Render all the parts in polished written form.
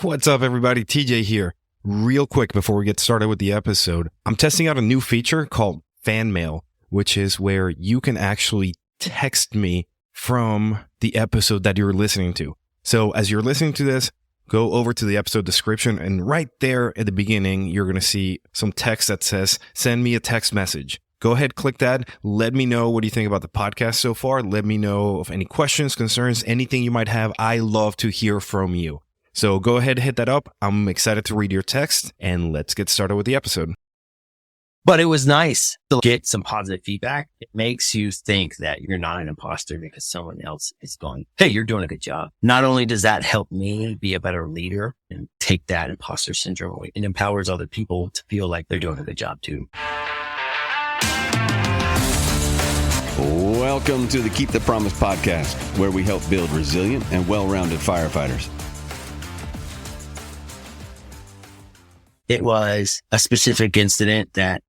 What's up, everybody? TJ here. Real quick before we get started with the episode, I'm testing out a new feature called Fan Mail, which is where you can actually text me from the episode that you're listening to. So as you're listening to this, go over to the episode description, and right there at the beginning, you're going to see some text that says, send me a text message. Go ahead, click that. Let me know what you think about the podcast so far. Let me know of any questions, concerns, anything you might have. I love to hear from you. So go ahead, hit that up. I'm excited to read your text, and let's get started with the episode. But it was nice to get some positive feedback. It makes you think that you're not an imposter because someone else is going, hey, you're doing a good job. Not only does that help me be a better leader and take that imposter syndrome away, it empowers other people to feel like they're doing a good job too. Welcome to the Keep the Promise podcast, where we help build resilient and well-rounded firefighters. It was a specific incident that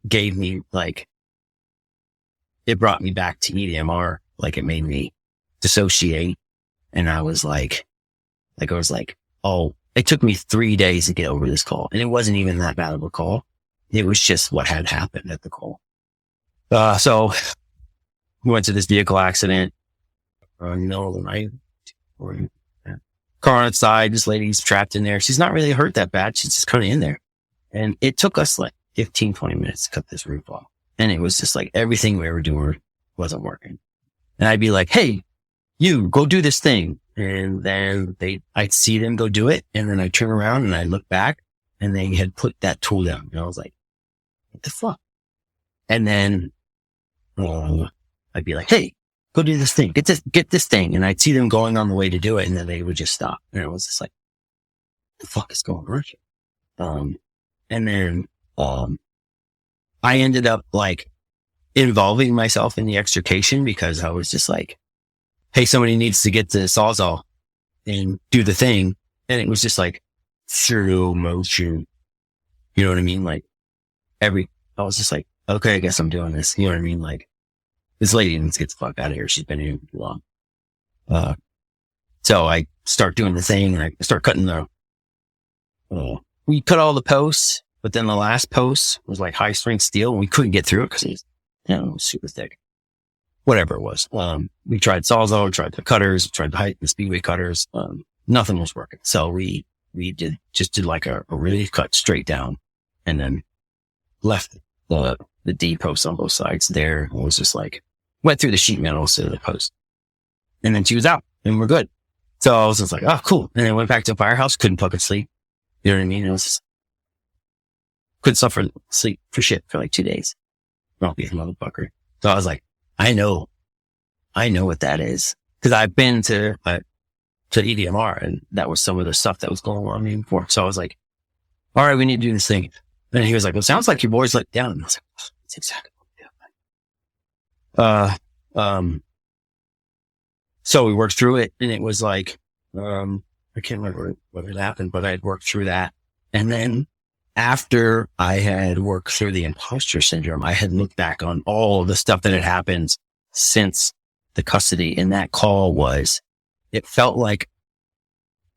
gave me it brought me back to EMDR. It made me dissociate. And I was oh, it took me 3 days to get over this call. And it wasn't even that bad of a call. It was just what had happened at the call. So we went to this vehicle accident in the middle of the night. Car on its side, this lady's trapped in there. She's not really hurt that bad. She's just kind of in there. And it took us 15, 20 minutes to cut this roof off. And it was just everything we were doing wasn't working. And I'd be like, hey, you go do this thing. And then I'd see them go do it. And then I turn around and I look back and they had put that tool down. And I was like, what the fuck? And then I'd be like, hey, go do this thing, get this thing. And I'd see them going on the way to do it. And then they would just stop. And it was just what the fuck is going on? And then, I ended up involving myself in the extrication because I was just hey, somebody needs to get the Sawzall and do the thing. And it was just slow motion. You know what I mean? I was just okay, I guess I'm doing this. You know what I mean? This lady needs to get the fuck out of here. She's been here too long. So I start doing the thing and I start cutting we cut all the posts, but then the last post was high strength steel and we couldn't get through it because it was super thick. Whatever it was. We tried Sawzall, we tried the cutters, we tried the speedway cutters. Nothing was working. So we did a relief cut straight down and then left the D posts on both sides there. It was just went through the sheet metal to the post. And then she was out and we're good. So I was just oh, cool. And then went back to Firehouse, couldn't fucking sleep. You know what I mean? It was just, couldn't suffer sleep for shit for 2 days. Grumpy motherfucker. So I was I know what that is. Cause I've been to EMDR and that was some of the stuff that was going on me before. So I was all right, we need to do this thing. And he was well, sounds like your boy's let down. And I was that's exactly what I'm doing. So we worked through it and it was I can't remember what had happened, but I had worked through that. And then after I had worked through the imposter syndrome, I had looked back on all the stuff that had happened since the custody. And that call it felt like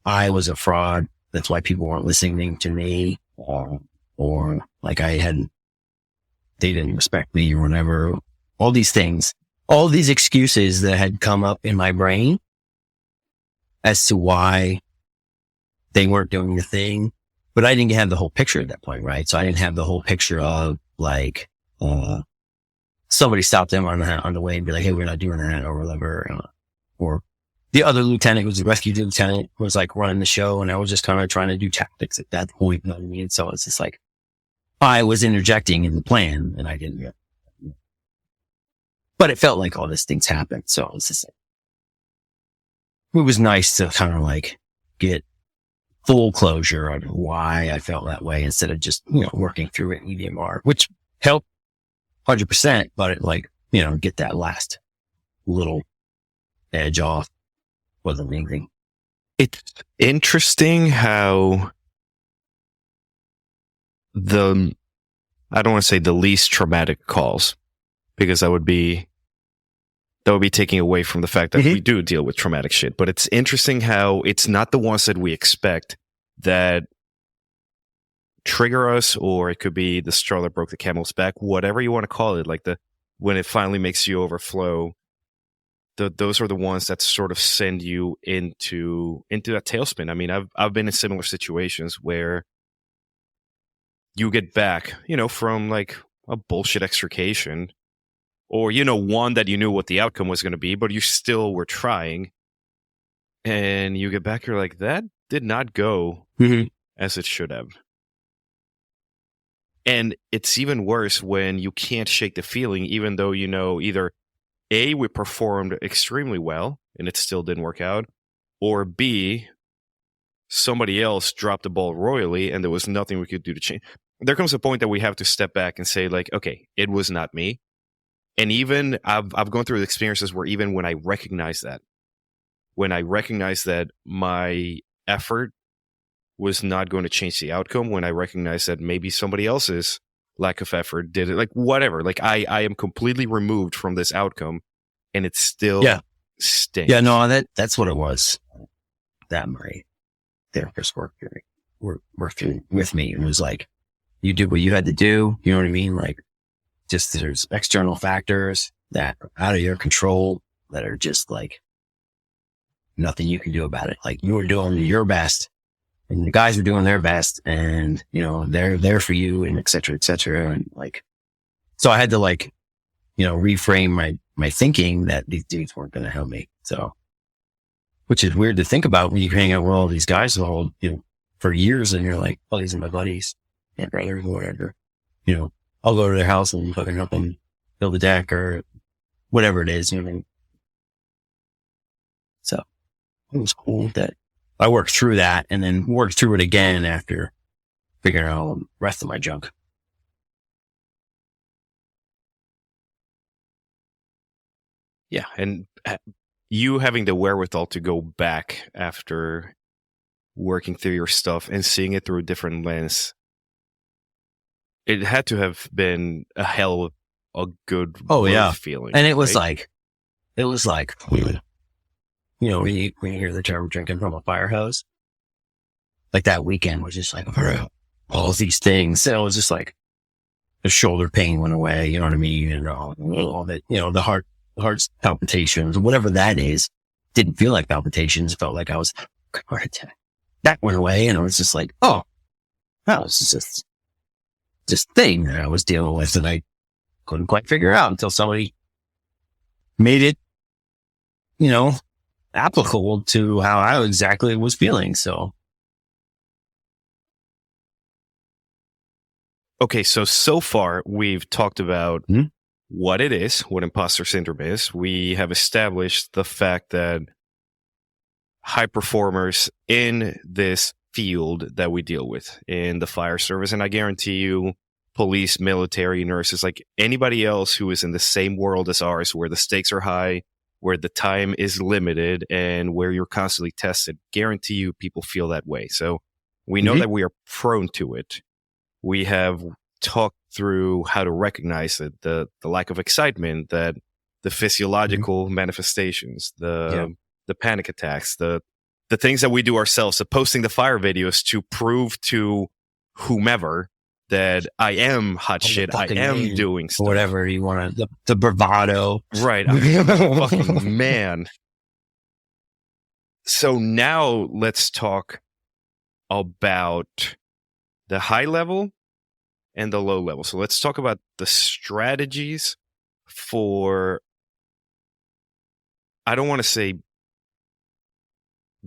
I was a fraud. That's why people weren't listening to me. Or they didn't respect me or whatever. All these things, all these excuses that had come up in my brain as to why they weren't doing the thing. But I didn't have the whole picture at that point, right? So I didn't have the whole picture of somebody stopped them on the way and be hey, we're not doing that or whatever. Or the other lieutenant, who was the rescue lieutenant, was running the show. And I was just kind of trying to do tactics at that point. You know what I mean? So it's just I was interjecting in the plan and I didn't. But it felt like all these things happened. So it's just it was nice to kind of get full closure on why I felt that way instead of just, working through it in EMDR, which helped 100%, but it get that last little edge off wasn't anything. It's interesting how I don't want to say the least traumatic calls, because that would be that would be taking away from the fact that we do deal with traumatic shit. But it's interesting how it's not the ones that we expect that trigger us, or it could be the straw that broke the camel's back, whatever you want to call it, like when it finally makes you overflow. Those are the ones that sort of send you into that tailspin. I mean, I've been in similar situations where you get back, from like a bullshit extrication, or, one that you knew what the outcome was going to be, but you still were trying. And you get back, you're like, that did not go as it should have. And it's even worse when you can't shake the feeling, even though either A, we performed extremely well and it still didn't work out, or B, somebody else dropped the ball royally and there was nothing we could do to change. There comes a point that we have to step back and say, like, okay, it was not me. And even I've gone through experiences where even when I recognize that my effort was not going to change the outcome, when I recognize that maybe somebody else's lack of effort did it, like whatever, like I am completely removed from this outcome and it still stinks. Yeah, no, that's what it was. That my therapist worked with me and was like, you did what you had to do. You know what I mean? Like, just there's external factors that are out of your control that are just like nothing you can do about it. Like, you were doing your best and the guys were doing their best, and they're there for you, and et cetera, and like, so I had to like, reframe my thinking that these dudes weren't going to help me. So, which is weird to think about when you hang out with all these guys for years, and you're like, oh, these are my buddies and brothers or whatever. I'll go to their house and fucking help them build a deck or whatever it is. You know what I mean? So it was cool that I worked through that and then worked through it again after figuring out the rest of my junk. Yeah. And you having the wherewithal to go back after working through your stuff and seeing it through a different lens, it had to have been a hell of a good feeling. And it was like, when you hear the term drinking from a fire hose, like that weekend was just like all these things. So it was just like the shoulder pain went away, you know what I mean? And all that, the heart's palpitations, whatever that is, didn't feel like palpitations. It felt like I was heart attack. That went away. And I was just like, oh, that was just this thing that I was dealing with. And I couldn't quite figure out until somebody made it, applicable to how I exactly was feeling. So. Okay. So far we've talked about what it is, what imposter syndrome is. We have established the fact that high performers in this field that we deal with in the fire service, and I guarantee you, police, military, nurses, like anybody else who is in the same world as ours, where the stakes are high, where the time is limited, and where you're constantly tested, guarantee you people feel that way. So we know that we are prone to it. We have talked through how to recognize it, the lack of excitement, that the physiological manifestations, the panic attacks, the things that we do ourselves, the posting the fire videos to prove to whomever that I am hot shit, I am doing stuff. Whatever you want to, the bravado. Right. I'm a fucking man. So now let's talk about the high level and the low level. So let's talk about the strategies for, I don't want to say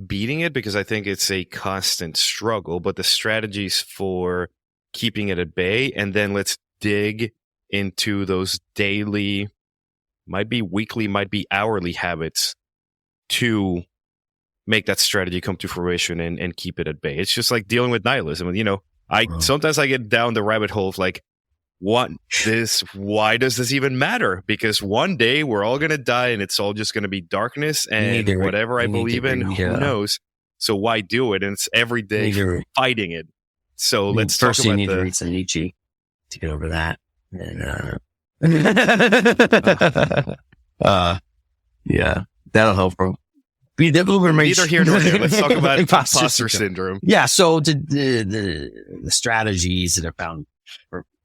beating it, because I think it's a constant struggle, but the strategies for keeping it at bay. And then let's dig into those daily, might be weekly, might be hourly habits to make that strategy come to fruition and keep it at bay. It's just like dealing with nihilism. Sometimes I get down the rabbit hole of like, why does this even matter? Because one day we're all going to die and it's all just going to be darkness, and whatever I believe in, who knows? So why do it? And it's every day fighting it. So let's talk about you need to read some Nietzsche to get over that. And, Yeah, that'll help, bro. Neither here nor there. Let's talk about imposter syndrome. Yeah. So the strategies that are found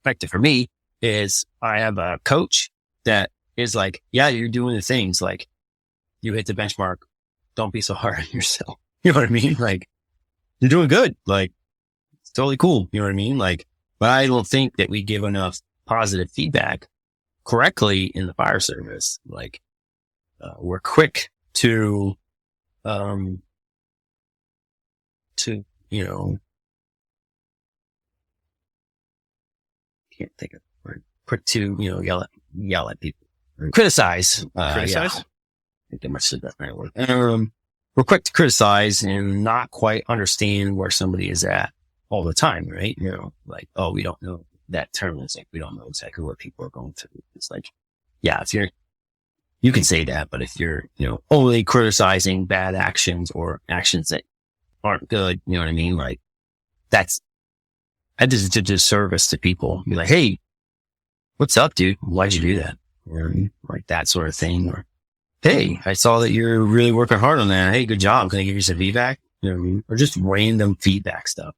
effective for me is I have a coach that is like, yeah, you're doing the things like you hit the benchmark. Don't be so hard on yourself. You know what I mean? Like you're doing good. Like it's totally cool. You know what I mean? Like, but I don't think that we give enough positive feedback correctly in the fire service. Like, we're quick to, you know, can't think of the word. Quick to, you know, yell at people. Criticize. Criticize? Yeah. I think I must have said that right word. We're quick to criticize and not quite understand where somebody is at all the time, right? You know, like, oh, we don't know that term. It's like, we don't know exactly what people are going through. It's like, yeah, you can say that, but if you're, you know, only criticizing bad actions or actions that aren't good, you know what I mean? Like that is a disservice to people. Be like, hey, what's up, dude? Why'd you do that? Or like that sort of thing. Or, hey, I saw that you're really working hard on that. Hey, good job. Can I give you some feedback? You know what I mean? Or just random feedback stuff.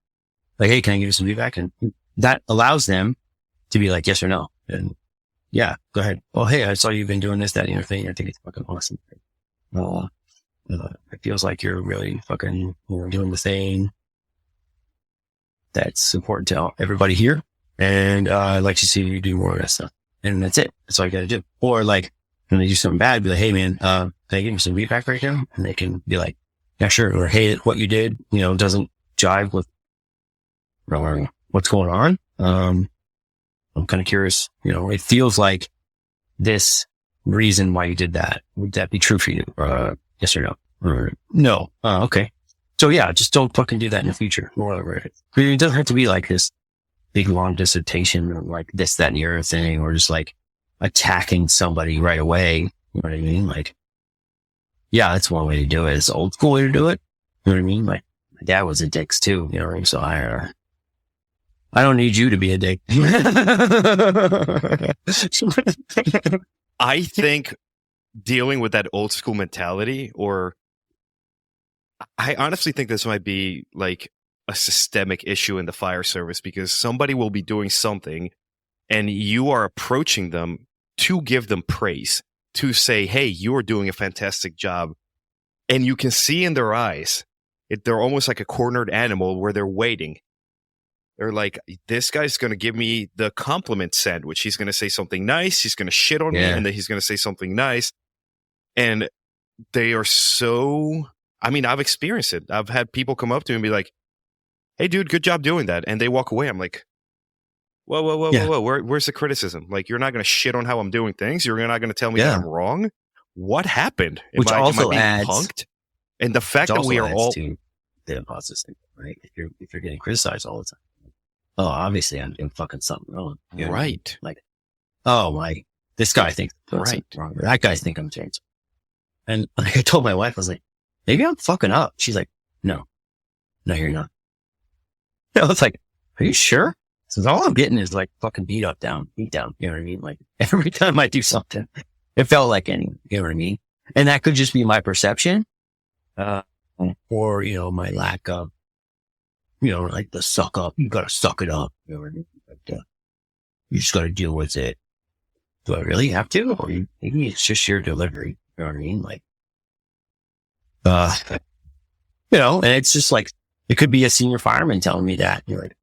Like, hey, can I give you some feedback? And that allows them to be like, yes or no. And yeah, go ahead. Well, hey, I saw you've been doing this, that, and the other thing. I think it's fucking awesome. It feels like you're really fucking, you know, doing the thing that's important to everybody here. And I'd like to see you do more of that stuff. And that's it. That's all you got to do. Or like, when they do something bad, be like, hey, man, can I give you some feedback right now? And they can be like, yeah, sure. Or, hey, what you did, you know, doesn't jive with what's going on. I'm kind of curious, you know, it feels like this reason why you did that. Would that be true for you? Yes or no? Or no. Okay. So yeah, just don't fucking do that in the future. Or whatever. It doesn't have to be like this big long dissertation or like this, that, and the other thing, or just like attacking somebody right away. You know what I mean? Like, yeah, that's one way to do it. It's the old school way to do it. You know what I mean? Like my dad was a dick too, you know what I mean? So I don't need you to be a dick. I think dealing with that old school mentality, or I honestly think this might be like a systemic issue in the fire service, because somebody will be doing something and you are approaching them to give them praise, to say, hey, you are doing a fantastic job. And you can see in their eyes, they're almost like a cornered animal where they're waiting. They're like, this guy's going to give me the compliment sandwich. He's going to say something nice. He's going to shit on me, and then he's going to say something nice. And they are so, I mean, I've experienced it. I've had people come up to me and be like, hey, dude, good job doing that. And they walk away. I'm like, whoa. Where's the criticism? Like, you're not going to shit on how I'm doing things. You're not going to tell me that I'm wrong. What happened? Which also am I adds being punked? And the fact that we are all to the imposter syndrome, right? If you're getting criticized all the time. Oh, obviously I'm doing fucking something wrong. You know? Right. Like, oh, this guy thinks I'm wrong. Or that guy thinks I'm changed. And like I told my wife, I was like, maybe I'm fucking up. She's like, no, you're not. I was like, are you sure? So all I'm getting is like fucking beat down. You know what I mean? Like every time I do something, it felt like you know what I mean? And that could just be my perception, or, you know, my lack of, you know, like the suck up. You gotta suck it up. You know what I mean? But, you just gotta deal with it. Do I really have to? Or maybe it's just your delivery. You know what I mean? Like, you know, and it's just like, it could be a senior fireman telling me that. You're like,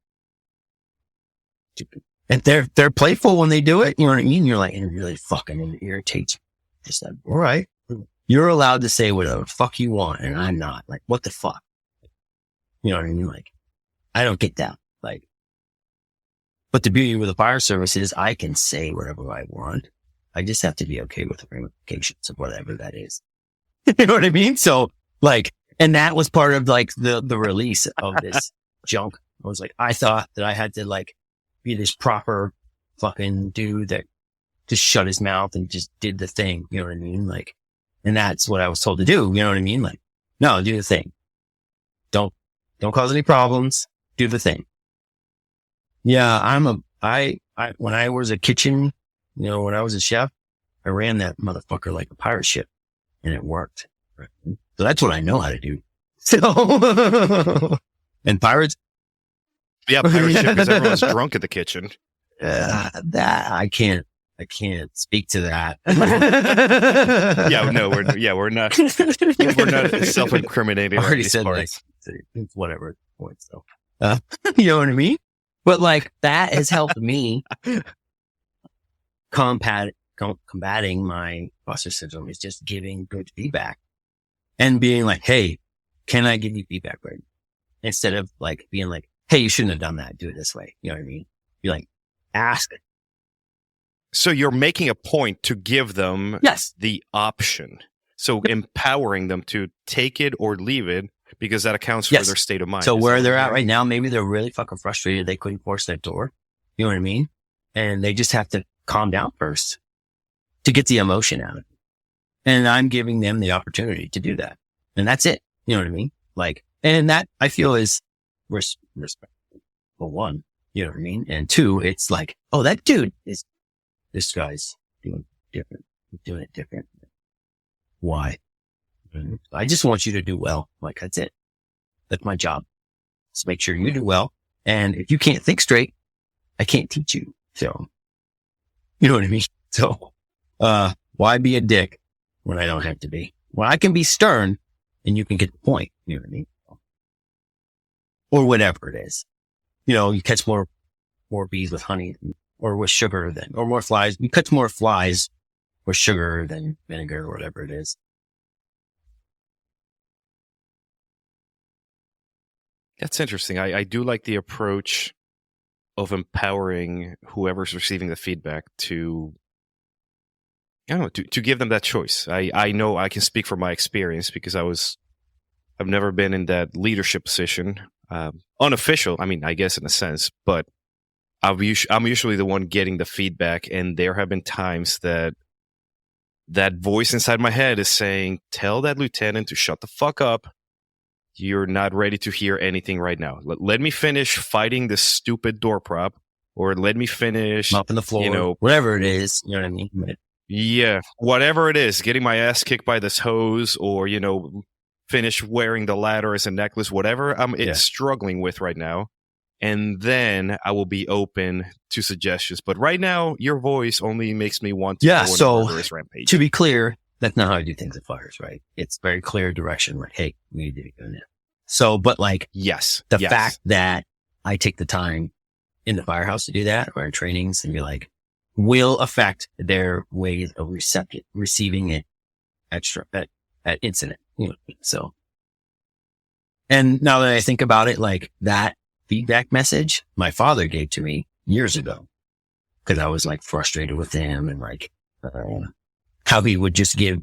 and they're playful when they do it. You know what I mean? You're like, it really fucking irritates you. Just like, all right, you're allowed to say whatever the fuck you want, and I'm not. Like, what the fuck? You know what I mean? Like, I don't get that. Like, but the beauty with the fire service is I can say whatever I want. I just have to be okay with the ramifications of whatever that is. You know what I mean? So like, and that was part of like the release of this junk. I was like, I thought that I had to like be this proper fucking dude that just shut his mouth and just did the thing. You know what I mean? Like, and that's what I was told to do. You know what I mean? Like, no, do the thing. Don't cause any problems. Do the thing. Yeah, when I was a kitchen, you know, when I was a chef, I ran that motherfucker like a pirate ship. and it worked. So that's what I know how to do. So, and pirates. Yeah, pirate ship because everyone's drunk at the kitchen. That I can't speak to that. We're not self-incriminating. I already said like whatever points. So, you know what I mean? But like that has helped me combating my imposter syndrome is just giving good feedback and being like, hey, can I give you feedback right now? Instead of like being like, hey, you shouldn't have done that. Do it this way. You know what I mean? Be like, ask. So you're making a point to give them the option. So empowering them to take it or leave it because that accounts for their state of mind. So where they're at right now, maybe they're really fucking frustrated. They couldn't force that door. You know what I mean? And they just have to calm down first to get the emotion out of it. And I'm giving them the opportunity to do that. And that's it. You know what I mean? Like, and that I feel is respectful. For one, you know what I mean? And two, it's like, oh, that dude is, this guy's doing it different. Why? I just want you to do well. Like, that's it. That's my job. Just make sure you do well. And if you can't think straight, I can't teach you. So, you know what I mean? So, why be a dick when I don't have to be? Well, I can be stern and you can get the point. You know what I mean? Or whatever it is. You know, you catch more bees with honey or with sugar or more flies. You catch more flies with sugar than vinegar or whatever it is. That's interesting. I do like the approach of empowering whoever's receiving the feedback to, I don't know, to give them that choice. I know I can speak from my experience because I've never been in that leadership position. Unofficial, I mean, I guess in a sense, but I'm usually the one getting the feedback, and there have been times that voice inside my head is saying, tell that lieutenant to shut the fuck up. You're not ready to hear anything right now. Let me finish fighting this stupid door prop, or let me finish mopping the floor, whatever it is, you know what I mean? Yeah, whatever it is, getting my ass kicked by this hose, or, finish wearing the ladder as a necklace, whatever it's struggling with right now. And then I will be open to suggestions. But right now, your voice only makes me want to go on a murderous rampage. To be clear, that's not how I do things at Fires, right? It's very clear direction. Like, hey, we need to be doing that. So, but like, the fact that I take the time in the firehouse to do that, or in trainings, and be like, will affect their ways of receiving it at incident. So, and now that I think about it, like that feedback message my father gave to me years ago, because I was like frustrated with him and like, how he would just be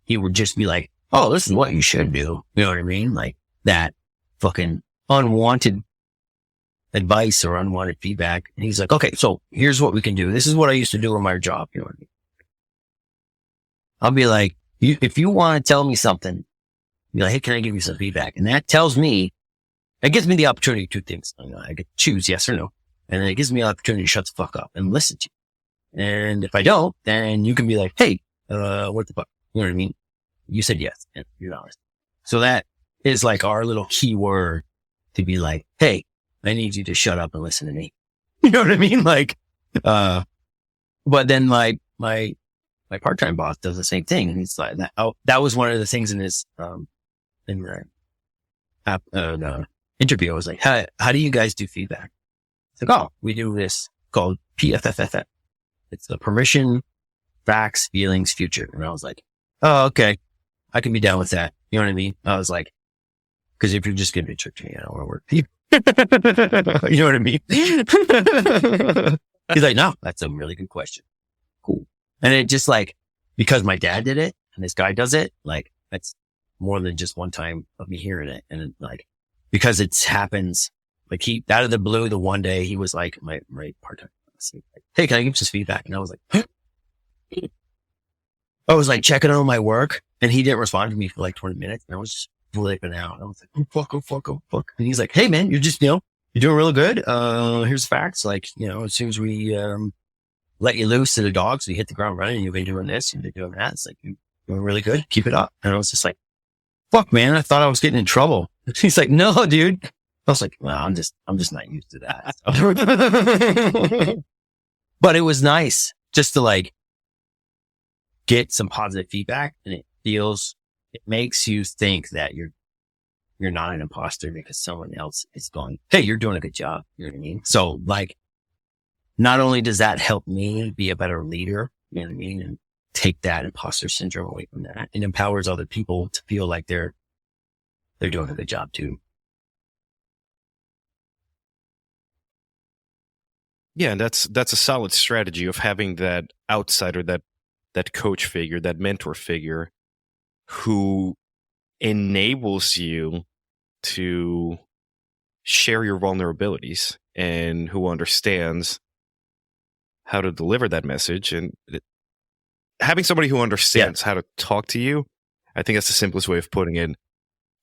like, oh, this is what you should do. You know what I mean? Like that fucking unwanted advice or unwanted feedback. And he's like, okay, so here's what we can do. This is what I used to do in my job. You know what I mean? I'll be like, if you want to tell me something, be like, hey, can I give you some feedback? And that tells me, it gives me the opportunity to do things. I get to choose yes or no. And then it gives me the opportunity to shut the fuck up and listen to you. And if I don't, then you can be like, hey, what the fuck? You know what I mean? You said yes, and you're honest. So that is like our little key word to be like, hey, I need you to shut up and listen to me. You know what I mean? Like, but then my part-time boss does the same thing. And he's like, that was one of the things in his, in the interview. I was like, how do you guys do feedback? It's like, oh, we do this called PFFFF. It's the permission, facts, feelings, future. And I was like, oh, okay. I can be down with that. You know what I mean? I was like, cause if you're just going to be tricked, I don't want to work for you. You know what I mean? He's like, no, that's a really good question. Cool. And it just like, because my dad did it and this guy does it, like that's more than just one time of me hearing it. And it, like, because it happens, like he, out of the blue, the one day he was like, my part-time, like, hey, can I give you some feedback? And I was like, huh? I was like checking on my work and he didn't respond to me for like 20 minutes. And I was just flipping out. I was like, oh, fuck. And he's like, hey man, you're just, you're doing really good. Here's the facts. Like, as soon as we, let you loose to the dogs, you hit the ground running, you've been doing this, you've been doing that. It's like, you doing really good. Keep it up. And I was just like, fuck, man. I thought I was getting in trouble. He's like, no, dude. I was like, well, I'm just not used to that. But it was nice just to like get some positive feedback, and it makes you think that you're not an imposter because someone else is going, hey, you're doing a good job. You know what I mean? So like, not only does that help me be a better leader, you know what I mean? And take that imposter syndrome away from that, it empowers other people to feel like they're doing a good job too. Yeah, that's a solid strategy of having that outsider, that coach figure, that mentor figure who enables you to share your vulnerabilities and who understands how to deliver that message. And having somebody who understands how to talk to you, I think that's the simplest way of putting it,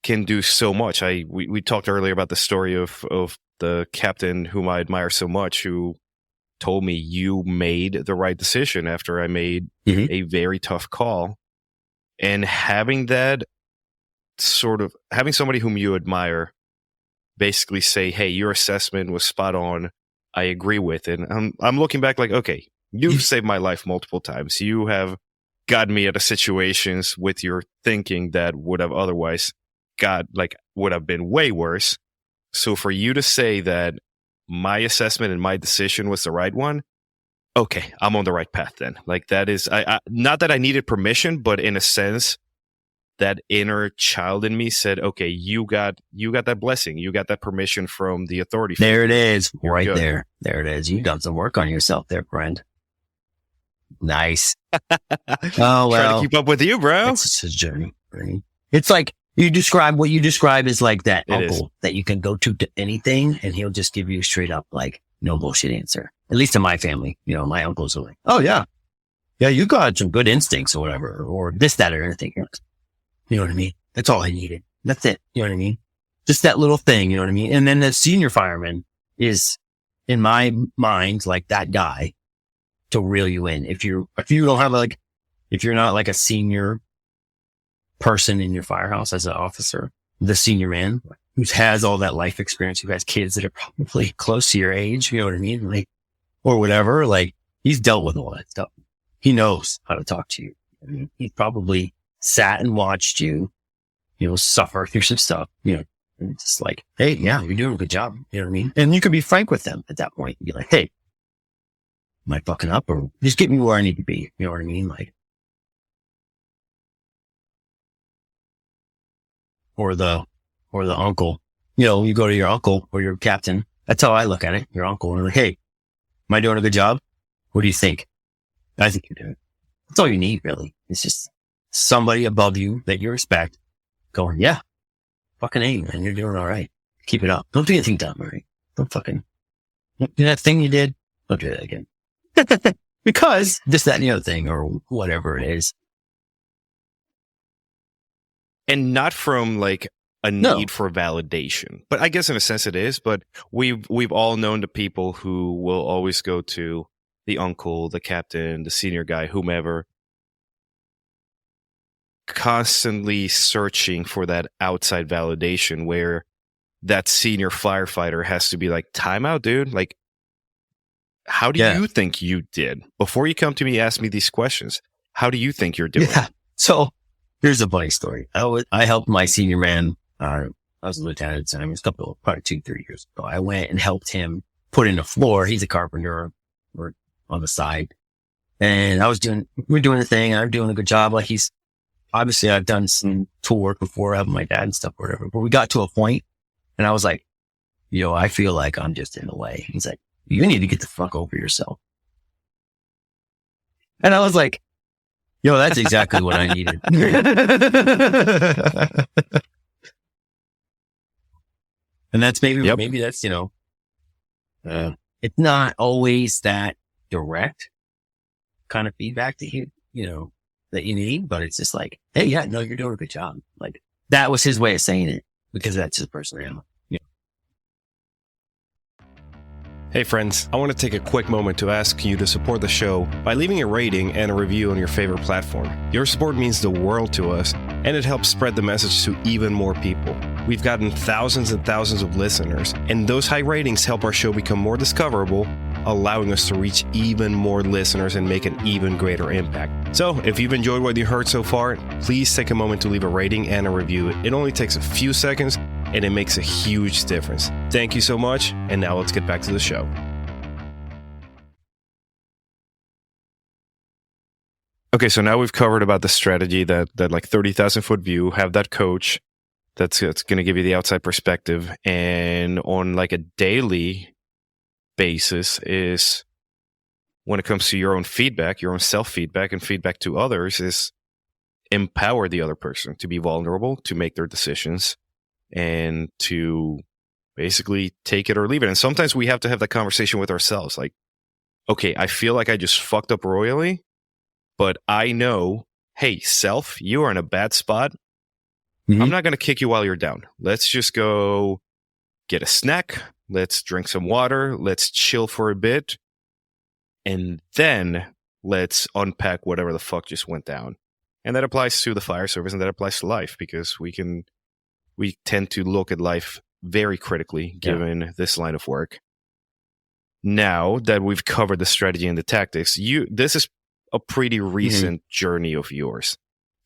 can do so much. We talked earlier about the story of the captain whom I admire so much, who told me, you made the right decision after I made a very tough call. And having somebody whom you admire basically say, hey, your assessment was spot on, I agree with it. I'm looking back like, okay, you've saved my life multiple times. You have gotten me out of situations with your thinking that would have otherwise would have been way worse. So for you to say that my assessment and my decision was the right one, okay, I'm on the right path then. Like, that is, I not that I needed permission, but in a sense, that inner child in me said, okay, you got that blessing. You got that permission from the authority. There it is. You're right good. there. There it is. You done some work on yourself there, friend. Nice. Oh, well. Trying to keep up with you, bro. It's a journey. Right? It's like what you describe is like that uncle that you can go to anything and he'll just give you a straight up, like, no bullshit answer. At least in my family, my uncles are like, oh yeah. Yeah, you got some good instincts or whatever, or this, that, or anything. You know what I mean? That's all I needed. That's it. You know what I mean? Just that little thing. You know what I mean? And then the senior fireman is, in my mind, like that guy to reel you in. If you don't have if you're not like a senior person in your firehouse as an officer, the senior man who has all that life experience, who has kids that are probably close to your age, you know what I mean? Like, or whatever, like, he's dealt with all that stuff. He knows how to talk to you. I mean, he probably sat and watched you, suffer through some stuff, and it's just like, hey, yeah, you're doing a good job. You know what I mean? And you can be frank with them at that point. Be like, hey, am I fucking up, or just get me where I need to be? You know what I mean? Like, or the uncle, you go to your uncle or your captain. That's how I look at it. Your uncle, and like, hey, am I doing a good job? What do you think? I think you're doing. That's all you need, really. It's just somebody above you that you respect going, yeah, fucking A, man, you're doing all right. Keep it up. Don't do anything dumb, all right? Don't do that thing you did. Don't do that again. Because this, that, and the other thing, or whatever it is. And not from like a need for validation, but I guess in a sense it is. But we've all known the people who will always go to the uncle, the captain, the senior guy, whomever, constantly searching for that outside validation, where that senior firefighter has to be like, time out, dude. Like, how do you think you did? Before you come to me, ask me these questions. How do you think you're doing? Yeah. So here's a funny story. I helped my senior man. I was a lieutenant at the time. It was probably 2-3 years ago. I went and helped him put in a floor. He's a carpenter, or on the side. And we're doing the thing. I'm doing a good job. Like, obviously I've done some tool work before, helping my dad and stuff or whatever. But we got to a point and I was like, I feel like I'm just in the way. He's like, you need to get the fuck over yourself. And I was like, that's exactly what I needed. And that's maybe that's, it's not always that direct kind of feedback that that you need, but it's just like, hey, yeah, no, you're doing a good job. Like, that was his way of saying it, because that's his personality. Hey friends, I want to take a quick moment to ask you to support the show by leaving a rating and a review on your favorite platform. Your support means the world to us, and it helps spread the message to even more people. We've gotten thousands and thousands of listeners, and those high ratings help our show become more discoverable, allowing us to reach even more listeners and make an even greater impact. So, if you've enjoyed what you heard so far, please take a moment to leave a rating and a review. It only takes a few seconds, and it makes a huge difference. Thank you so much, and now let's get back to the show. Okay, so now we've covered about the strategy that like 30,000 foot view, have that coach that's going to give you the outside perspective, and on like a daily basis is when it comes to your own feedback, your own self-feedback and feedback to others, is empower the other person to be vulnerable, to make their decisions, and to basically take it or leave it. And sometimes we have to have that conversation with ourselves. Like, okay, I feel like I just fucked up royally, but I know, hey, self, you are in a bad spot. Mm-hmm. I'm not going to kick you while you're down. Let's just go get a snack. Let's drink some water. Let's chill for a bit. And then let's unpack whatever the fuck just went down. And that applies to the fire service, and that applies to life, because we tend to look at life very critically given this line of work. Now that we've covered the strategy and the tactics, this is a pretty recent journey of yours.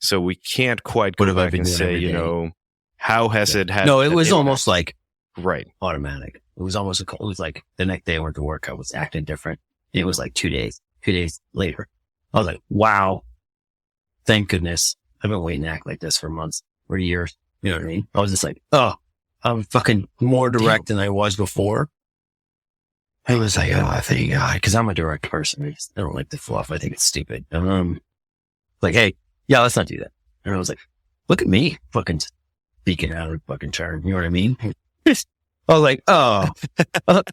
So we can't quite go back and say, how has it had... No, it was almost like right automatic. It was almost, it was like the next day I went to work, I was acting different. It was like 2 days later. I was like, wow, thank goodness. I've been waiting to act like this for months or years. You know what I mean? I was just like, oh, I'm fucking more direct than I was before. I was like, oh, I think, because I'm a direct person. I don't like the fluff. I think it's stupid. Like, hey, let's not do that. And I was like, look at me fucking speaking out of fucking turn. You know what I mean? I was like, oh,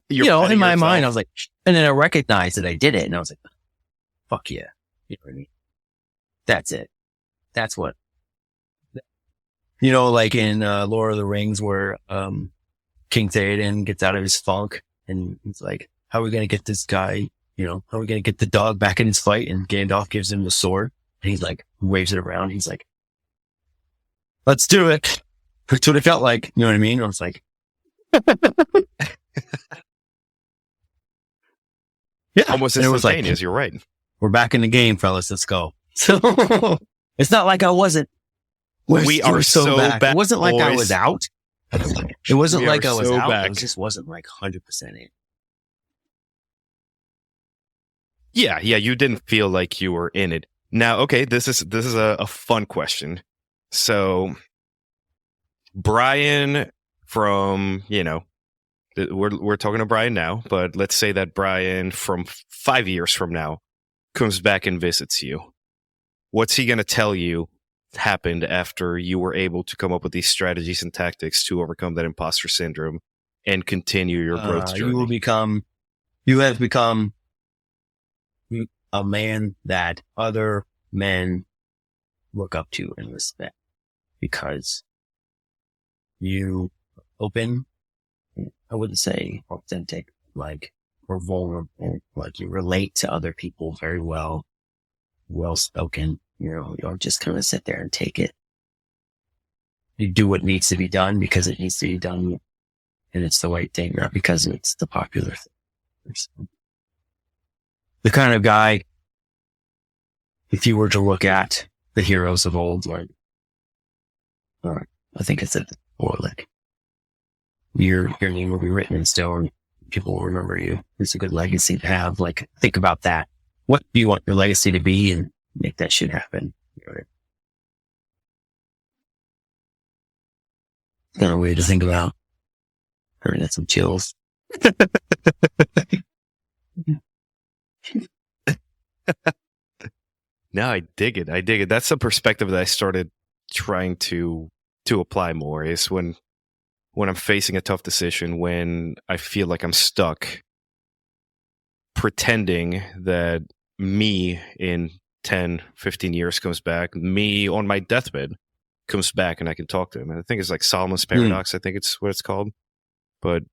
in my mind, I was like, and then I recognized that I did it. And I was like, fuck yeah. You know what I mean? That's it. That's what. Like in Lord of the Rings where King Theoden gets out of his funk and he's like, how are we going to get this guy, how are we going to get the dog back in his fight? And Gandalf gives him the sword and he's like, waves it around. He's like, let's do it. That's what it felt like. You know what I mean? I was like, almost instantaneous. You're right. We're back in the game, fellas. Let's go. So it's not like I wasn't. We are so back. It wasn't like boys. I was out. It wasn't like I was so out. Back. It just wasn't like 100% in. Yeah. You didn't feel like you were in it. Now, okay, this is a fun question. So, Brian from, we're talking to Brian now, but let's say that Brian from 5 years from now comes back and visits you. What's he going to tell you happened after you were able to come up with these strategies and tactics to overcome that imposter syndrome and continue your growth journey? You have become a man that other men look up to and respect because you open, I wouldn't say authentic, or vulnerable, you relate to other people very well spoken. You don't just kind of sit there and take it. You do what needs to be done because it needs to be done and it's the right thing, not because it's the popular thing. The kind of guy, if you were to look at the heroes of old, I think it's your name will be written in stone. People will remember you. It's a good legacy to have. Think about that. What do you want your legacy to be, and make that shit happen. Kind of weird to think about. I mean, that's some chills. No, I dig it. That's a perspective that I started trying to apply more, is when I'm facing a tough decision, when I feel like I'm stuck, pretending that me in 10, 15 years comes back, me on my deathbed comes back and I can talk to him. And I think it's like Solomon's Paradox. I think it's what it's called. But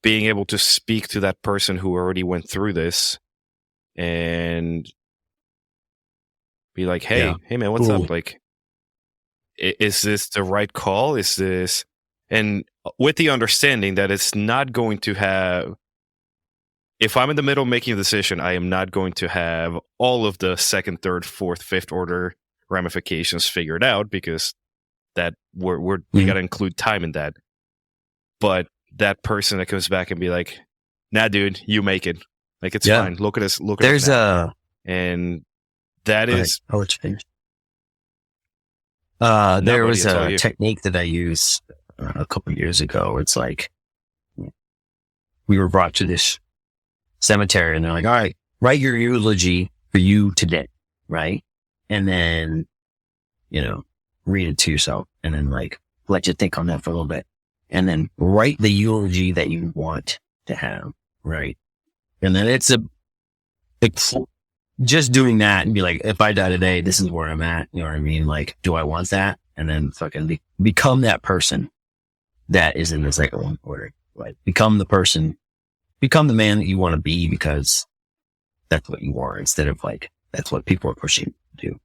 being able to speak to that person who already went through this and be like, hey man, what's up? Like, is this the right call? Is this, and with the understanding that it's not going to have, if I'm in the middle making a decision, I am not going to have all of the second, third, fourth, fifth order ramifications figured out, because that we got to include time in that. But that person that comes back and be like, nah, dude, you make it. Like, it's fine. Look at us. There's and that is. I'll let you finish. There was a technique that I used a couple of years ago. It's like, we were brought to this cemetery and they're like, all right, write your eulogy for you today. Right. And then, read it to yourself and then like, let you think on that for a little bit and then write the eulogy that you want to have. Right. And then it's just doing that and be like, if I die today, this is where I'm at. You know what I mean? Like, do I want that? And then fucking become that person that is in the second one order. Like, become the man that you want to be, because that's what you are, instead of like, that's what people are pushing you to do.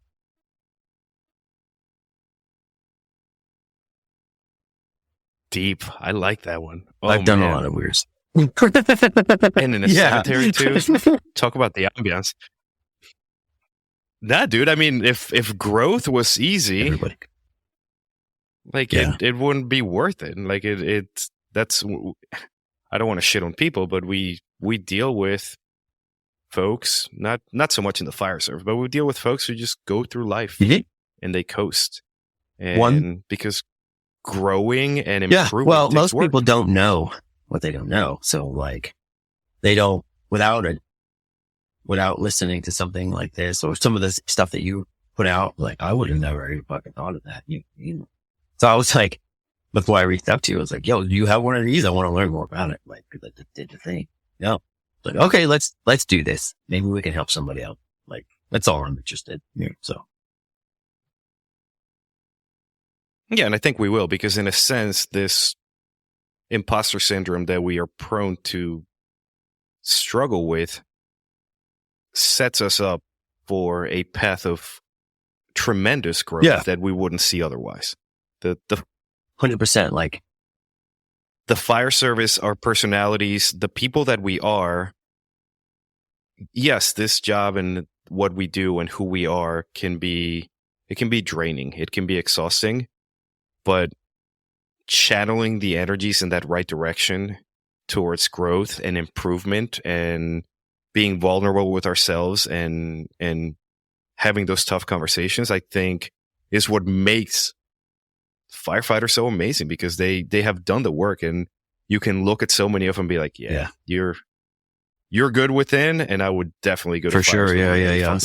Deep. I like that one. I've done a lot of weird stuff. And in a cemetery too. Talk about the ambiance. Nah, dude. I mean, if growth was easy, it wouldn't be worth it. Like that's. I don't want to shit on people, but we deal with folks, not so much in the fire service, but we deal with folks who just go through life and they coast. And because growing and improving. Well, most people don't know what they don't know. So like, they don't, without listening to something like this or some of the stuff that you put out, like, I would have never even fucking thought of that. So I was like, before I reached out to you, I was like, yo, do you have one of these? I want to learn more about it. Like, cause I did the thing. No. Like, okay, let's do this. Maybe we can help somebody out. Like, that's all I'm interested in. So. Yeah. And I think we will, because in a sense, this imposter syndrome that we are prone to struggle with sets us up for a path of tremendous growth that we wouldn't see otherwise. The 100%, like the fire service, our personalities, the people that we are. Yes, this job and what we do and who we are can be draining. It can be exhausting, but channeling the energies in that right direction towards growth and improvement and being vulnerable with ourselves and having those tough conversations, I think, is what makes firefighters so amazing, because they have done the work, and you can look at so many of them and be like, you're good within, and I would definitely go to for sure. Yeah.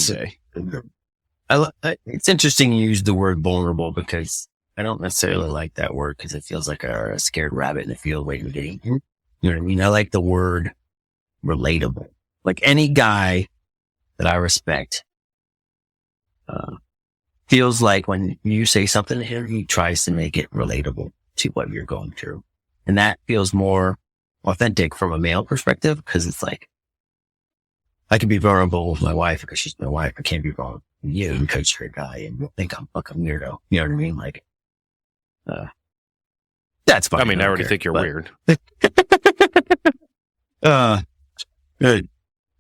It's interesting you use the word vulnerable, because I don't necessarily like that word, because it feels like a scared rabbit in the field waiting to get eaten. You know what I mean? I like the word relatable. Like, any guy that I respect feels like when you say something to him, he tries to make it relatable to what you're going through. And that feels more authentic from a male perspective, because it's like, I can be vulnerable with my wife because she's my wife. I can't be vulnerable with you because you're a guy and you think I'm fucking weirdo. You know what I mean? Like, that's fine. I mean, I already think you're weird.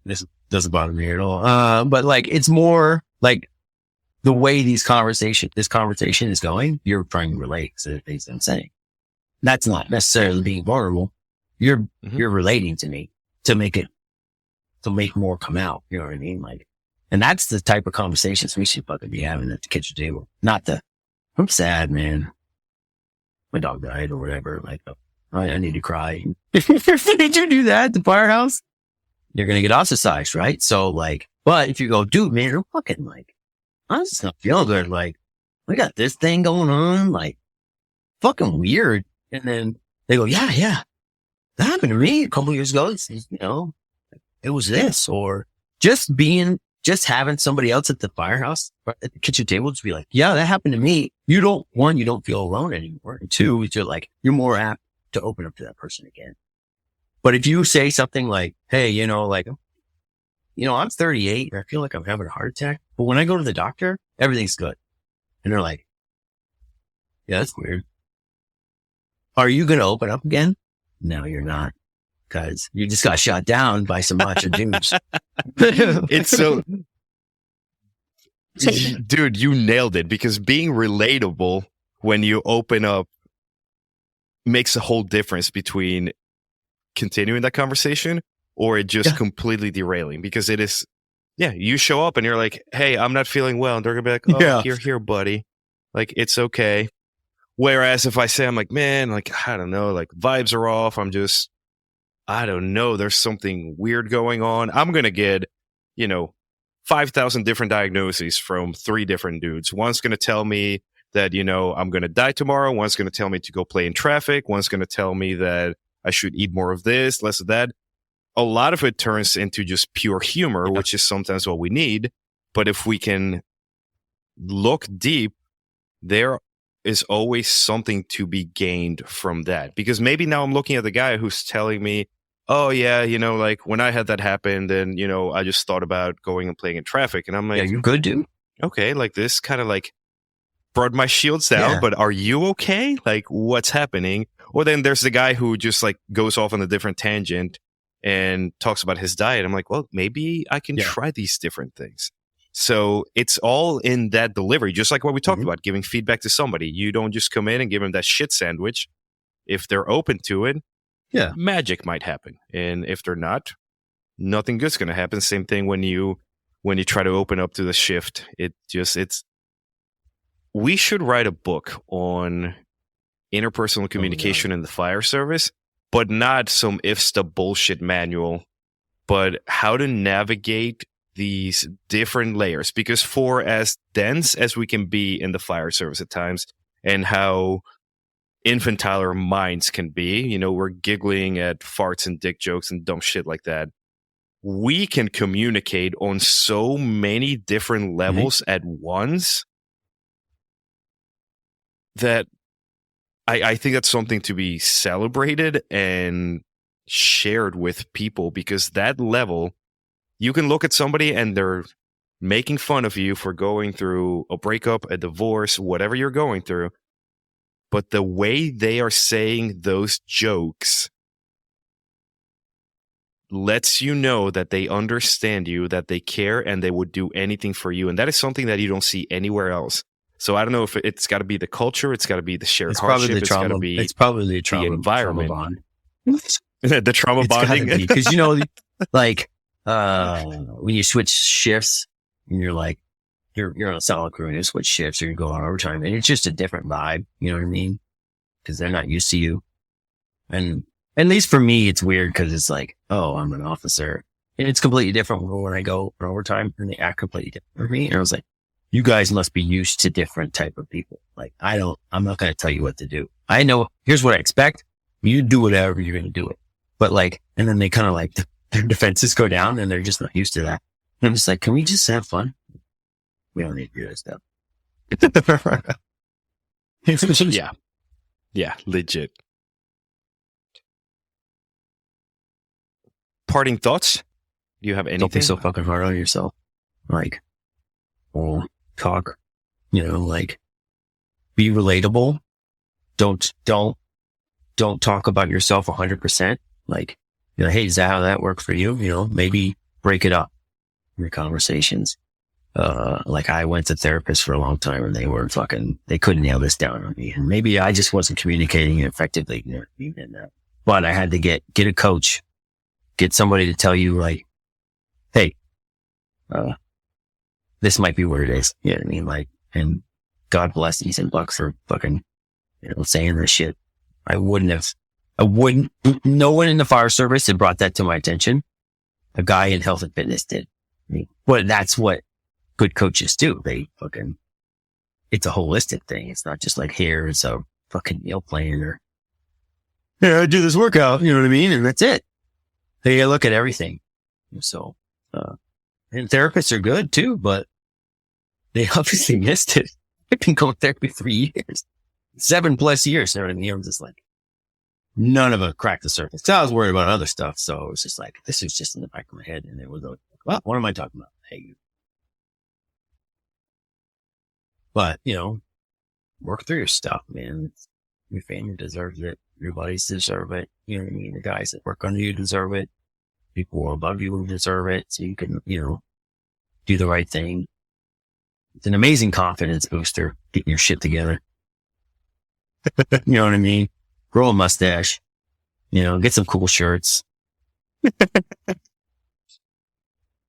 This doesn't bother me at all. But like, it's more like the way this conversation is going, you're trying to relate to the things I'm saying. That's not necessarily being vulnerable. You're relating to me to make more come out. You know what I mean? Like, and that's the type of conversations we should fucking be having at the kitchen table. Not I'm sad, man. My dog died or whatever. Like, I need to cry. Did you do that at the firehouse? You're going to get ostracized, right? So like, but if you go, dude, man, I'm fucking like, I'm just not feeling good. Like, we got this thing going on, like, fucking weird. And then they go, yeah, that happened to me a couple of years ago. It's, it was this, or just having somebody else at the firehouse, at the kitchen table, just be like, yeah, that happened to me. You don't feel alone anymore. And two, you're more apt to open up to that person again. But if you say something like, hey, I'm 38 and I feel like I'm having a heart attack, but when I go to the doctor, everything's good. And they're like, yeah, that's weird. Are you going to open up again? No, you're not. Because you just got shot down by some macho dudes. It's so, dude, you nailed it, because being relatable when you open up makes a whole difference between continuing that conversation or it just completely derailing, because it is, you show up and you're like, hey, I'm not feeling well. And they're going to be like, oh, here, buddy. Like, it's okay. Whereas if I say, I'm like, man, like, I don't know, like vibes are off. I don't know. There's something weird going on. I'm going to get, 5,000 different diagnoses from 3 different dudes. One's going to tell me that, I'm going to die tomorrow. One's going to tell me to go play in traffic. One's going to tell me that I should eat more of this, less of that. A lot of it turns into just pure humor, which is sometimes what we need. But if we can look deep, there is always something to be gained from that. Because maybe now I'm looking at the guy who's telling me, oh yeah, like when I had that happen, then, I just thought about going and playing in traffic. And I'm like, yeah, you're good, dude. Okay, like this kind of like brought my shields down, but are you okay? Like, what's happening? Or then there's the guy who just like goes off on a different tangent and talks about his diet. I'm like, well, maybe I can try these different things. So it's all in that delivery, just like what we talked about, giving feedback to somebody. You don't just come in and give them that shit sandwich. If they're open to it, magic might happen. And if they're not, nothing good's going to happen. Same thing when you try to open up to the shift. We should write a book on interpersonal communication in the fire service, but not some IFSTA bullshit manual, but how to navigate these different layers. Because for as dense as we can be in the fire service at times, and how infantile our minds can be, we're giggling at farts and dick jokes and dumb shit like that. We can communicate on so many different levels at once that I think that's something to be celebrated and shared with people, because that level, you can look at somebody and they're making fun of you for going through a breakup, a divorce, whatever you're going through. But the way they are saying those jokes lets you know that they understand you, that they care, and they would do anything for you. And that is something that you don't see anywhere else. So I don't know if it's got to be the culture, it's got to be the shared hardship, it's got to be it's probably the trauma, environment. Trauma bond. The trauma bonding. Because, like when you switch shifts and you're like, you're on a solid crew and you switch shifts or you go on overtime and it's just a different vibe. You know what I mean? Because they're not used to you. And at least for me, it's weird because it's like, oh, I'm an officer. And it's completely different when I go for overtime and they act completely different for me. And I was like, you guys must be used to different type of people. Like, I'm not going to tell you what to do. I know, here's what I expect. You do whatever, you're going to do it. But like, and then they kind of like, their defenses go down and they're just not used to that. And I'm just like, can we just have fun? We don't need to do this stuff. Yeah, legit. Parting thoughts? Do you have anything? Don't be so fucking hard on yourself. Like, talk, like, be relatable. Don't talk about yourself 100%. Like, hey, is that how that worked for you? Maybe break it up in your conversations. Like I went to therapists for a long time and they couldn't nail this down on me. And maybe I just wasn't communicating effectively. You know what I mean? And, but I had to get a coach, get somebody to tell you like, hey, this might be what it is. You know what I mean? Like, and God bless these and Buck for fucking, saying this shit. No one in the fire service had brought that to my attention. A guy in health and fitness did. But that's what good coaches do. It's a holistic thing. It's not just like, here is a fucking meal plan or, I do this workout, you know what I mean? And that's it. They look at everything. So, and therapists are good too, but they obviously missed it. I've been going to therapy 3 years, 7+ years. You know what I mean? I'm just like, none of it cracked the surface. So I was worried about other stuff. So it was just like, this was just in the back of my head. And it was like, well, what am I talking about? Hey, but work through your stuff, man. Your family deserves it. Your buddies deserve it. You know what I mean? The guys that work under you deserve it. People above you deserve it. So you can, do the right thing. It's an amazing confidence booster, getting your shit together. You know what I mean? Grow a mustache, get some cool shirts.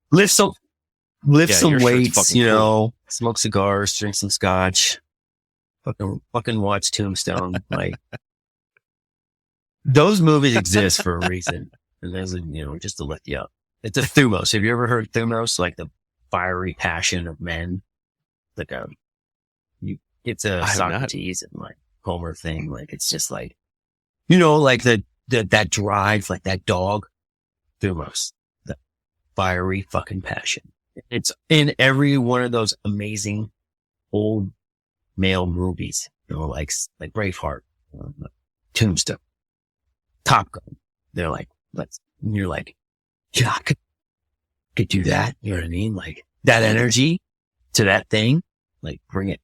Lift some weights, cool. Smoke cigars, drink some scotch, fucking watch Tombstone. Like, those movies exist for a reason. And there's just to lift you up. It's a thumos. Have you ever heard thumos? Like the fiery passion of men. Like it's a Socrates and like Homer thing. Like, it's just like, like that drive, like that dog, thumos, the fiery fucking passion. It's in every one of those amazing old male movies, like Braveheart, Tombstone, Top Gun. They're like, you're like, yeah, I could do that. You know what I mean? Like, that energy to that thing, like, bring it.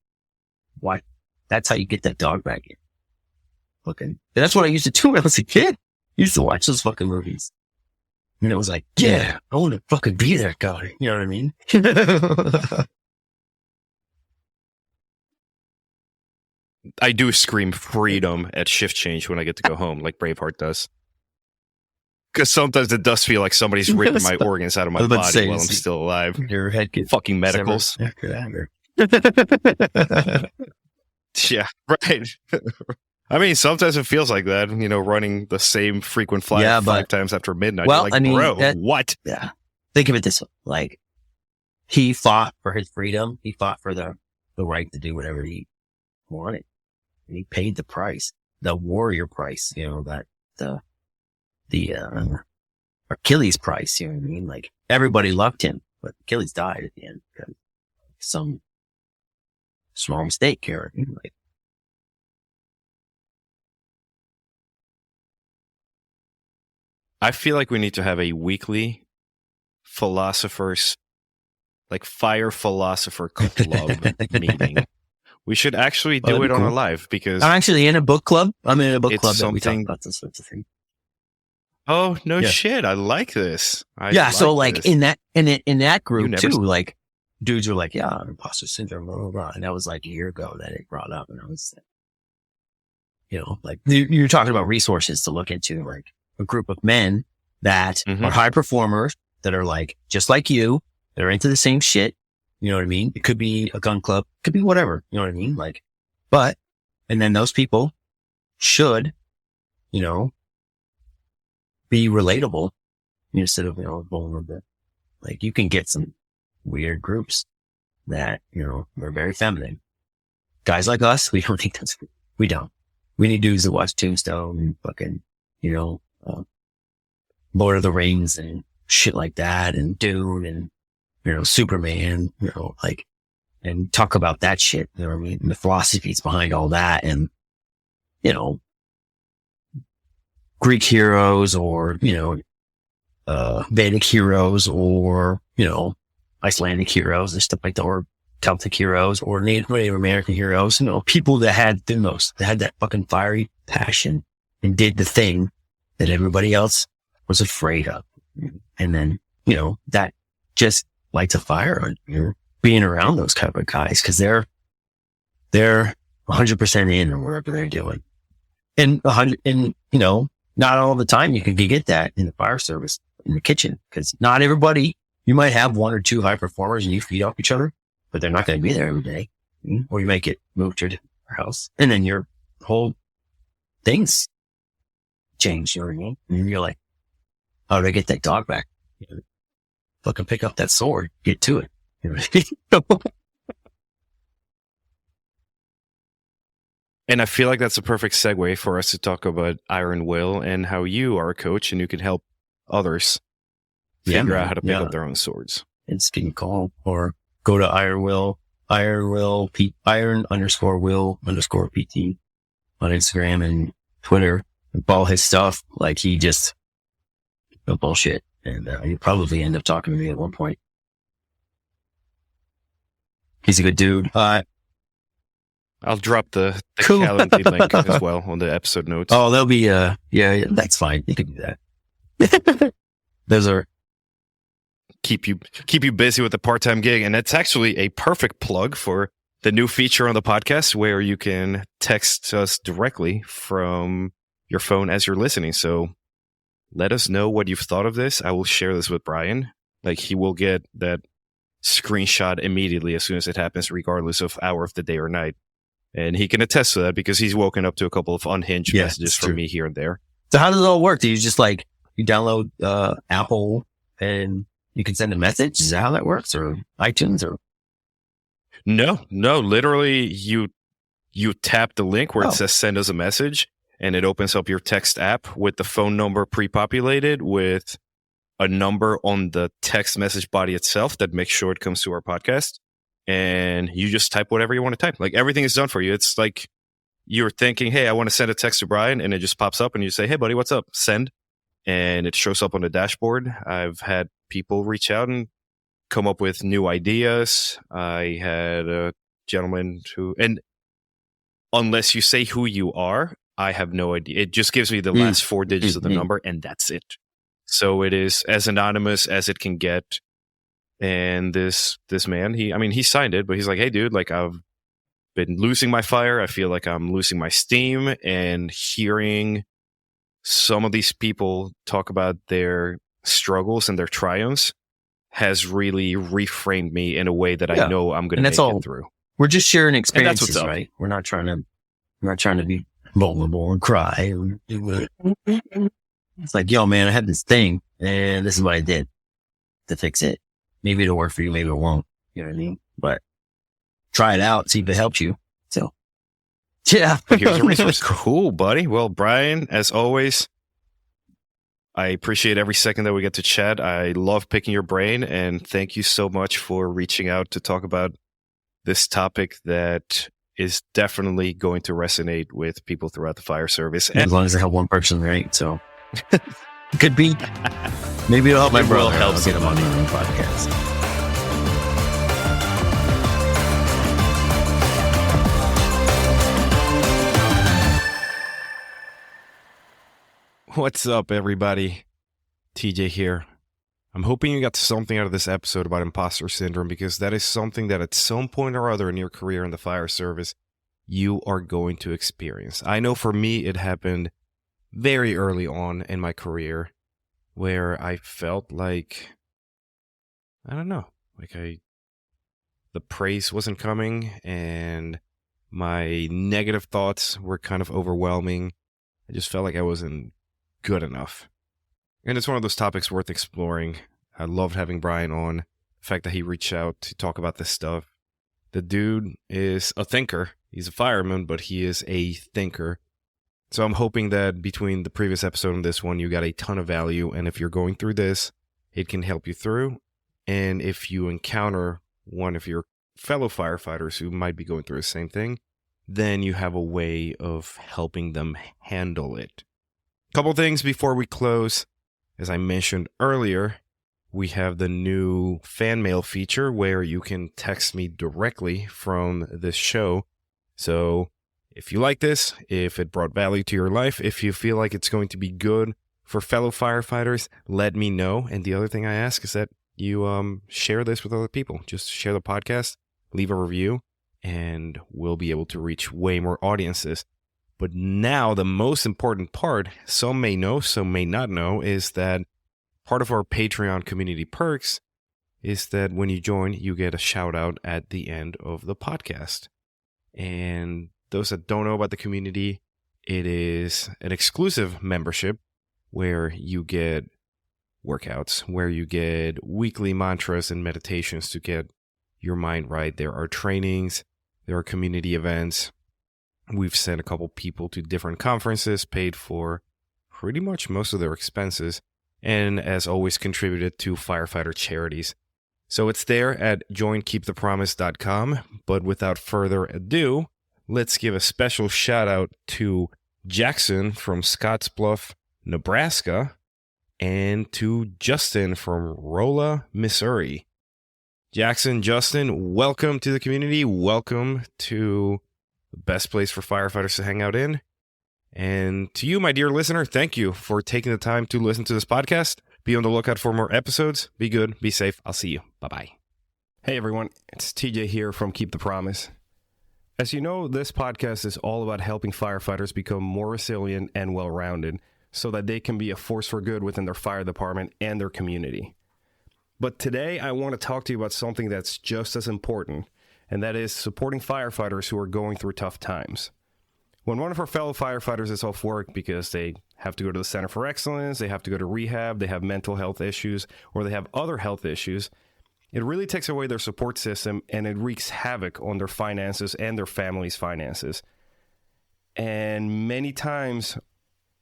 Why? That's how you get that dog back in. Fucking, that's what I used to do when I was a kid. I used to watch those fucking movies. And it was like, yeah, I want to fucking be that guy. You know what I mean? I do scream freedom at shift change when I get to go home, like Braveheart does. Because sometimes it does feel like somebody's ripping my organs out of my body while I'm still alive. Your head gets fucking medicals. After that. Yeah, right. I mean, sometimes it feels like that, running the same frequent flight 5 times after midnight. Well, like, bro, what? Yeah. Think of it this way. Like, he fought for his freedom. He fought for the right to do whatever he wanted. And he paid the price, the warrior price, the Achilles price, you know what I mean? Like, everybody loved him, but Achilles died at the end because some small mistake here. Like, I feel like we need to have a weekly philosophers, like fire philosopher club meeting. We should actually do it on a live because I'm actually in a book club. I'm in a book club that we talk about this sorts of things. Oh, no shit. I like this. So like this. in that group too, like dudes were like, yeah, imposter syndrome, blah, blah, blah. And that was like a year ago that it brought up. And I was, like you're talking about resources to look into, like a group of men that are high performers that are like, just like you, that are into the same shit. You know what I mean? It could be a gun club, could be whatever. You know what I mean? Like, and then those people should, be relatable instead of, vulnerable. Like, you can get some weird groups that, are very feminine. Guys like us, we don't think that's, we don't. We need dudes that watch Tombstone and fucking, Lord of the Rings and shit like that and Dune and, Superman, like, and talk about that shit. You know what I mean? And the philosophies behind all that and, Greek heroes or, Vedic heroes or, Icelandic heroes and stuff like that, or Celtic heroes or Native American heroes, people that had thumos, that had that fucking fiery passion and did the thing that everybody else was afraid of. And then, that just lights a fire on you being around those type of guys because they're 100% in or whatever they're doing. And not all the time you can get that in the fire service in the kitchen because not everybody, you might have 1 or 2 high performers and you feed off each other, but they're not going to be there every day. Or you might get moved to your house and then your whole things change. You know what I mean? And you're like, how do I get that dog back? Fucking pick up that sword, get to it. You know what I mean? And I feel like that's a perfect segue for us to talk about Iron Will and how you are a coach and you can help others figure out how to pick up their own swords. It's getting called or go to Iron_Will PT on Instagram and Twitter all his stuff. Like he just bullshit. And he'll probably end up talking to me at one point. He's a good dude. I'll drop the Cool. Calendly link as well on the episode notes. Oh, there'll be, yeah, that's fine. You can do that. Those are, keep you busy with the part-time gig. And it's actually a perfect plug for the new feature on the podcast where you can text us directly from your phone as you're listening. So let us know what you've thought of this. I will share this with Brian. Like he will get that screenshot immediately as soon as it happens, regardless of hour of the day or night. And he can attest to that because he's woken up to a couple of unhinged messages from me here and there. So how does it all work? Do you just like, you download Apple and you can send a message? Is that how that works? Or iTunes or? No, literally you tap the link where it says send us a message and it opens up your text app with the phone number pre-populated with a number on the text message body itself that makes sure it comes to our podcast. And you just type whatever you want to type. Like everything is done for you. It's like you're thinking, hey, I want to send a text to Brian, and it just pops up and you say, hey buddy, what's up? Send. And it shows up on the dashboard. I've had people reach out and come up with new ideas. I had a gentleman and unless you say who you are, I have no idea. It just gives me the last 4 digits of the number and that's it. So it is as anonymous as it can get. And this man, he signed it, but he's like, hey dude, like I've been losing my fire. I feel like I'm losing my steam, and hearing some of these people talk about their struggles and their triumphs has really reframed me in a way that I know I'm going to make it through. We're just sharing experiences, that's what's up. Right? We're not trying to be vulnerable and cry. It's like, yo, man, I had this thing and this is what I did to fix it. Maybe it'll work for you. Maybe it won't. You know what I mean? But try it out. See if it helps you. So, yeah. Here's a resource. Cool, buddy. Well, Brian, as always, I appreciate every second that we get to chat. I love picking your brain, and thank you so much for reaching out to talk about this topic that is definitely going to resonate with people throughout the fire service. As long as I help one person, right? So could be. Maybe it'll help my brother. Help get him on the podcast. What's up, everybody? TJ here. I'm hoping you got something out of this episode about imposter syndrome, because that is something that at some point or other in your career in the fire service, you are going to experience. I know for me, it happened very early on in my career where I felt like, I don't know, like the praise wasn't coming and my negative thoughts were kind of overwhelming. I just felt like I wasn't good enough. And it's one of those topics worth exploring. I loved having Brian on. The fact that he reached out to talk about this stuff. The dude is a thinker. He's a fireman, but he is a thinker. So I'm hoping that between the previous episode and this one, you got a ton of value. And if you're going through this, it can help you through. And if you encounter one of your fellow firefighters who might be going through the same thing, then you have a way of helping them handle it. Couple things before we close. As I mentioned earlier, we have the new fan mail feature where you can text me directly from this show. So if you like this, if it brought value to your life, if you feel like it's going to be good for fellow firefighters, let me know. And the other thing I ask is that you share this with other people. Just share the podcast, leave a review, and we'll be able to reach way more audiences. But now the most important part, some may know, some may not know, is that part of our Patreon community perks is that when you join, you get a shout out at the end of the podcast. And those that don't know about the community, it is an exclusive membership where you get workouts, where you get weekly mantras and meditations to get your mind right. There are trainings, there are community events. We've sent a couple people to different conferences, paid for pretty much most of their expenses, and as always contributed to firefighter charities. So it's there at joinkeepthepromise.com. But without further ado, let's give a special shout out to Jackson from Scottsbluff, Nebraska, and to Justin from Rolla, Missouri. Jackson, Justin, welcome to the community. Welcome to the best place for firefighters to hang out in. And to you, my dear listener, thank you for taking the time to listen to this podcast. Be on the lookout for more episodes. Be good, be safe. I'll see you. Bye-bye. Hey everyone, it's TJ here from Keep the Promise. As you know, this podcast is all about helping firefighters become more resilient and well-rounded so that they can be a force for good within their fire department and their community. But today, I want to talk to you about something that's just as important, and that is supporting firefighters who are going through tough times. When one of our fellow firefighters is off work because they have to go to the Center for Excellence, they have to go to rehab, they have mental health issues, or they have other health issues, it really takes away their support system and it wreaks havoc on their finances and their family's finances. And many times,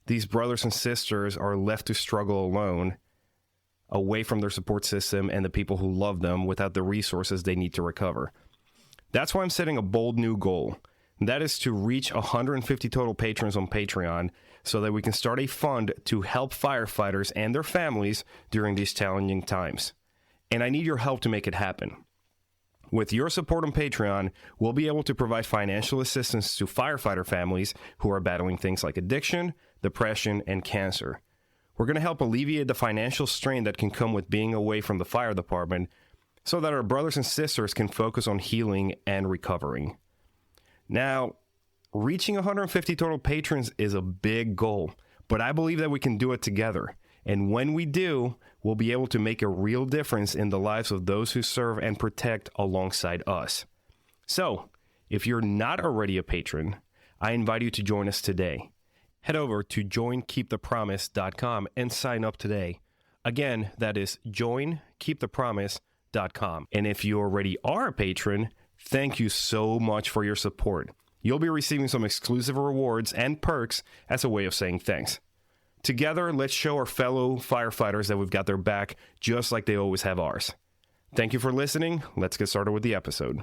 these brothers and sisters are left to struggle alone, away from their support system and the people who love them without the resources they need to recover. That's why I'm setting a bold new goal. And that is to reach 150 total patrons on Patreon so that we can start a fund to help firefighters and their families during these challenging times. And I need your help to make it happen. With your support on Patreon, we'll be able to provide financial assistance to firefighter families who are battling things like addiction, depression, and cancer. We're going to help alleviate the financial strain that can come with being away from the fire department so that our brothers and sisters can focus on healing and recovering. Now, reaching 150 total patrons is a big goal, but I believe that we can do it together. And when we do, we'll be able to make a real difference in the lives of those who serve and protect alongside us. So, if you're not already a patron, I invite you to join us today. Head over to joinkeepthepromise.com and sign up today. Again, that is joinkeepthepromise.com. And if you already are a patron, thank you so much for your support. You'll be receiving some exclusive rewards and perks as a way of saying thanks. Together, let's show our fellow firefighters that we've got their back just like they always have ours. Thank you for listening. Let's get started with the episode.